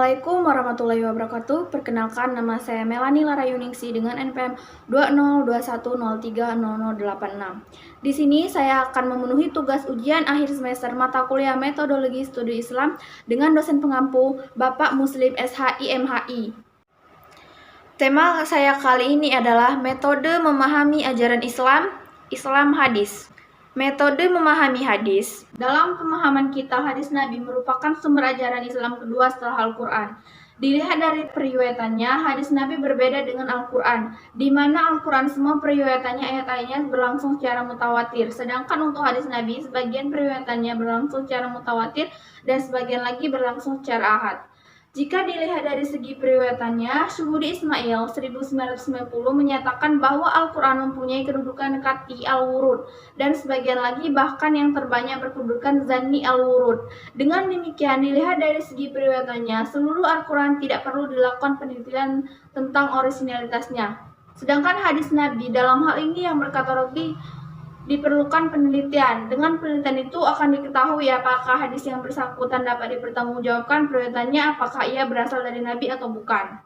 Assalamualaikum warahmatullahi wabarakatuh. Perkenalkan, nama saya Melani Larayuningsi dengan NPM 2021030086. Di sini saya akan memenuhi tugas ujian akhir semester mata kuliah Metodologi Studi Islam dengan dosen pengampu Bapak Muslim SHI MHI. Tema saya kali ini adalah metode memahami ajaran Islam, Islam hadis. Metode memahami hadis. Dalam pemahaman kita, hadis Nabi merupakan sumber ajaran Islam kedua setelah Al-Quran. Dilihat dari periwayatannya, hadis Nabi berbeda dengan Al-Quran, di mana Al-Quran semua periwayatannya ayat-ayatnya berlangsung secara mutawatir. Sedangkan untuk hadis Nabi, sebagian periwayatannya berlangsung secara mutawatir dan sebagian lagi berlangsung secara ahad. Jika dilihat dari segi periwayatannya, Syuhudi Ismail 1990 menyatakan bahwa Al-Quran mempunyai kedudukan qat'i al-wurud dan sebagian lagi bahkan yang terbanyak berkedudukan zanni al-wurud. Dengan demikian, dilihat dari segi periwayatannya, seluruh Al-Quran tidak perlu dilakukan penelitian tentang orisinalitasnya. Sedangkan hadis Nabi dalam hal ini yang berkategori diperlukan penelitian. Dengan penelitian itu akan diketahui apakah hadis yang bersangkutan dapat dipertanggungjawabkan periwayatannya, apakah ia berasal dari Nabi atau bukan.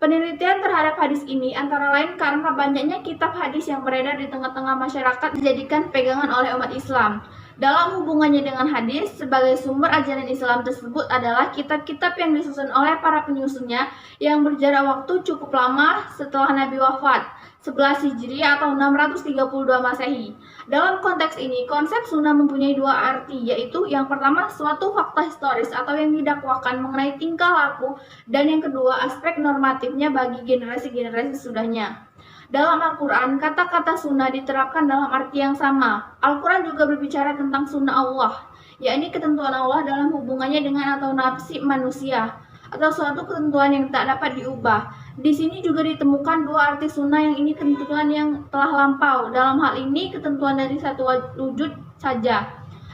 Penelitian terhadap hadis ini antara lain karena banyaknya kitab hadis yang beredar di tengah-tengah masyarakat dijadikan pegangan oleh umat Islam. Dalam hubungannya dengan hadis, sebagai sumber ajaran Islam tersebut adalah kitab-kitab yang disusun oleh para penyusunnya yang berjarak waktu cukup lama setelah Nabi wafat, 11 Hijriah atau 632 Masehi. Dalam konteks ini, konsep sunnah mempunyai dua arti, yaitu yang pertama suatu fakta historis atau yang didakwakan mengenai tingkah laku, dan yang kedua aspek normatifnya bagi generasi-generasi sesudahnya. Dalam Al-Quran, kata-kata sunnah diterapkan dalam arti yang sama. Al-Quran juga berbicara tentang sunnah Allah, yakni ketentuan Allah dalam hubungannya dengan atau nafsi manusia, atau suatu ketentuan yang tak dapat diubah. Di sini juga ditemukan dua arti sunnah, yang ini ketentuan yang telah lampau. Dalam hal ini ketentuan dari satu wujud saja,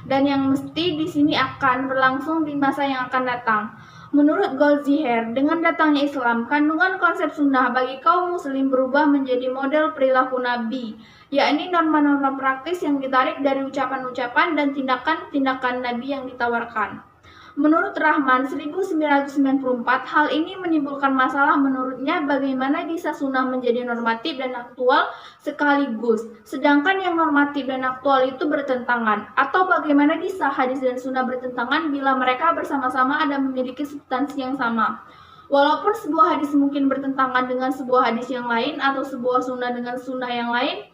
dan yang mesti di sini akan berlangsung di masa yang akan datang. Menurut Goldziher, dengan datangnya Islam, kandungan konsep sunnah bagi kaum muslim berubah menjadi model perilaku Nabi, yakni norma-norma praktis yang ditarik dari ucapan-ucapan dan tindakan-tindakan Nabi yang ditawarkan. Menurut Rahman 1994, hal ini menimbulkan masalah menurutnya bagaimana bisa sunnah menjadi normatif dan aktual sekaligus, sedangkan yang normatif dan aktual itu bertentangan, atau bagaimana bisa hadis dan sunnah bertentangan bila mereka bersama-sama ada memiliki substansi yang sama. Walaupun sebuah hadis mungkin bertentangan dengan sebuah hadis yang lain atau sebuah sunnah dengan sunnah yang lain,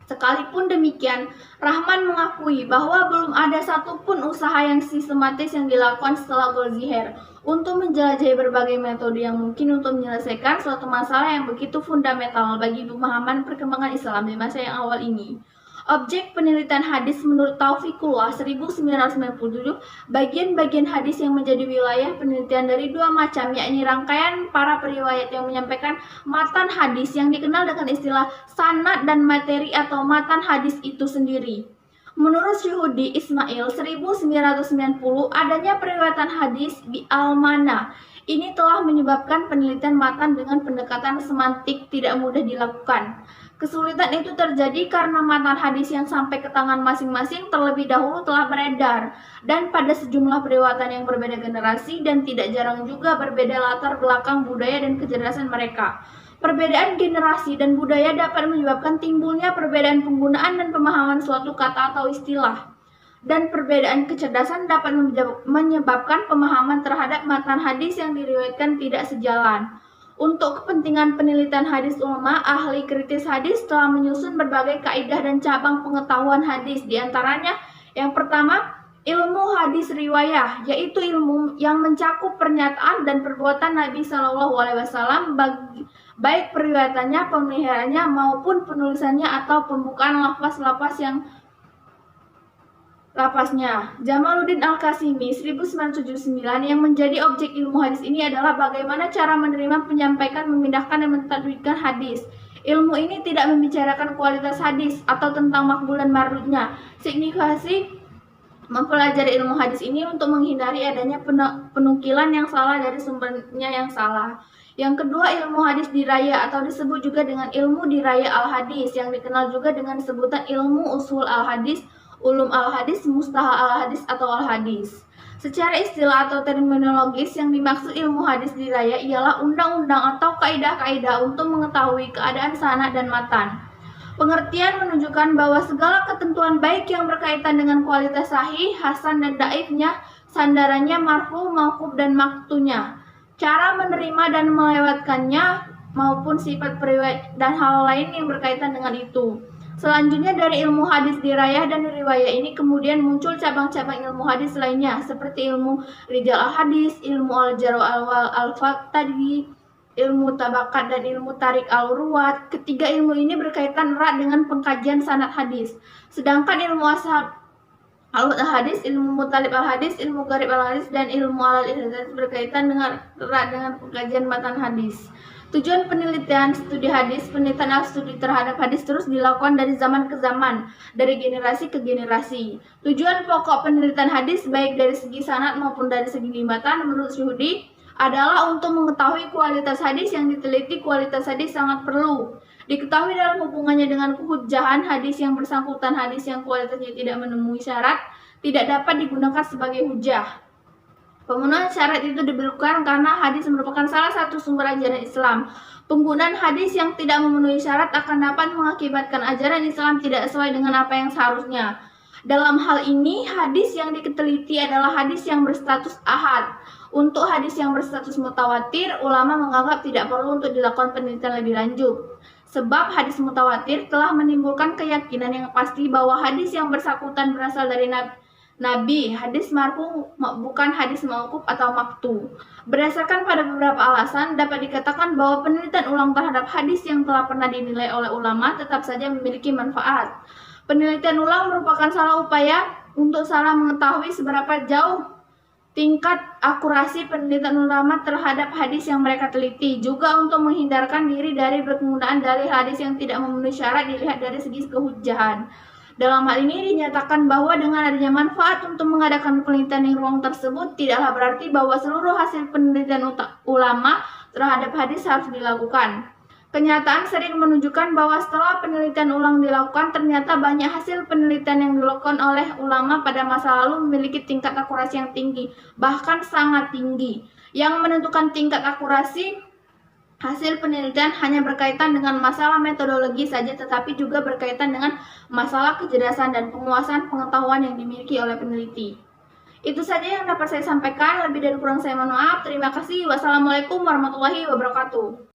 sekalipun demikian, Rahman mengakui bahwa belum ada satupun usaha yang sistematis yang dilakukan setelah Goldziher untuk menjelajahi berbagai metode yang mungkin untuk menyelesaikan suatu masalah yang begitu fundamental bagi pemahaman perkembangan Islam di masa yang awal ini. Objek penelitian hadis menurut Taufikullah 1997, bagian-bagian hadis yang menjadi wilayah penelitian dari dua macam, yakni rangkaian para periwayat yang menyampaikan matan hadis yang dikenal dengan istilah sanad dan materi atau matan hadis itu sendiri. Menurut Syuhudi Ismail 1990, adanya periwayatan hadis di al-mana ini telah menyebabkan penelitian matan dengan pendekatan semantik tidak mudah dilakukan. Kesulitan itu terjadi karena matan hadis yang sampai ke tangan masing-masing terlebih dahulu telah beredar, dan pada sejumlah periwayatan yang berbeda generasi dan tidak jarang juga berbeda latar belakang budaya dan kecerdasan mereka. Perbedaan generasi dan budaya dapat menyebabkan timbulnya perbedaan penggunaan dan pemahaman suatu kata atau istilah. Dan perbedaan kecerdasan dapat menyebabkan pemahaman terhadap matan hadis yang diriwayatkan tidak sejalan. Untuk kepentingan penelitian hadis, ulama ahli kritis hadis telah menyusun berbagai kaidah dan cabang pengetahuan hadis. Di antaranya, yang pertama, ilmu hadis riwayah, yaitu ilmu yang mencakup pernyataan dan perbuatan Nabi Shallallahu Alaihi Wasallam, baik periwayatannya, pemeliharaannya maupun penulisannya atau pembukaan lafaz-lafaz yang lapasnya. Jamaluddin Al-Qasimi 1979, yang menjadi objek ilmu hadis ini adalah bagaimana cara menerima, menyampaikan, memindahkan, dan mentadwidkan hadis. Ilmu ini tidak membicarakan kualitas hadis atau tentang makbul dan mardudnya. Signifikasi mempelajari ilmu hadis ini untuk menghindari adanya penukilan yang salah dari sumbernya yang salah. Yang kedua, ilmu hadis diraya atau disebut juga dengan ilmu diraya al-hadis, yang dikenal juga dengan sebutan ilmu usul al-hadis, ulum al-hadis, mustalah al-hadis atau al-hadis. Secara istilah atau terminologis, yang dimaksud ilmu hadis diraya ialah undang-undang atau kaidah-kaidah untuk mengetahui keadaan sanad dan matan. Pengertian menunjukkan bahwa segala ketentuan baik yang berkaitan dengan kualitas sahih, hasan, dan daifnya, sandarannya, marfu, mauquf, dan maktunya, cara menerima dan melewatkannya, maupun sifat periwayat dan hal lain yang berkaitan dengan itu. Selanjutnya dari ilmu hadis dirayah dan riwayah ini kemudian muncul cabang-cabang ilmu hadis lainnya seperti ilmu rijal al-hadis, ilmu al-jarh al-tadi, ilmu tabakat, dan ilmu tarik al-ruwat. Ketiga ilmu ini berkaitan erat dengan pengkajian sanad hadis. Sedangkan ilmu ashab al-hadis, ilmu mutalib al-hadis, ilmu gharib al-hadis, dan ilmu al-hadis berkaitan dengan erat dengan pengkajian matan hadis. Tujuan penelitian studi hadis, penelitian studi terhadap hadis terus dilakukan dari zaman ke zaman, dari generasi ke generasi. Tujuan pokok penelitian hadis baik dari segi sanad maupun dari segi matan menurut Syuhudi adalah untuk mengetahui kualitas hadis yang diteliti. Kualitas hadis sangat perlu diketahui dalam hubungannya dengan kehujjahan hadis yang bersangkutan. Hadis yang kualitasnya tidak memenuhi syarat tidak dapat digunakan sebagai hujjah. Pemenuhan syarat itu diperlukan karena hadis merupakan salah satu sumber ajaran Islam. Penggunaan hadis yang tidak memenuhi syarat akan dapat mengakibatkan ajaran Islam tidak sesuai dengan apa yang seharusnya. Dalam hal ini, hadis yang diteliti adalah hadis yang berstatus ahad. Untuk hadis yang berstatus mutawatir, ulama menganggap tidak perlu untuk dilakukan penelitian lebih lanjut. Sebab hadis mutawatir telah menimbulkan keyakinan yang pasti bahwa hadis yang bersangkutan berasal dari Nabi, hadis marfu bukan hadis mauquf atau maktu. Berdasarkan pada beberapa alasan, dapat dikatakan bahwa penelitian ulang terhadap hadis yang telah pernah dinilai oleh ulama tetap saja memiliki manfaat. Penelitian ulang merupakan salah upaya untuk salah mengetahui seberapa jauh tingkat akurasi penelitian ulama terhadap hadis yang mereka teliti, juga untuk menghindarkan diri dari penggunaan dalil hadis yang tidak memenuhi syarat dilihat dari segi kehujjahan. Dalam hal ini dinyatakan bahwa dengan adanya manfaat untuk mengadakan penelitian yang ruang tersebut, tidaklah berarti bahwa seluruh hasil penelitian ulama terhadap hadis harus dilakukan. Kenyataan sering menunjukkan bahwa setelah penelitian ulang dilakukan, ternyata banyak hasil penelitian yang dilakukan oleh ulama pada masa lalu memiliki tingkat akurasi yang tinggi, bahkan sangat tinggi. Yang menentukan tingkat akurasi hasil penelitian hanya berkaitan dengan masalah metodologi saja, tetapi juga berkaitan dengan masalah kecerdasan dan penguasaan pengetahuan yang dimiliki oleh peneliti. Itu saja yang dapat saya sampaikan, lebih dan kurang saya mohon maaf. Terima kasih. Wassalamualaikum warahmatullahi wabarakatuh.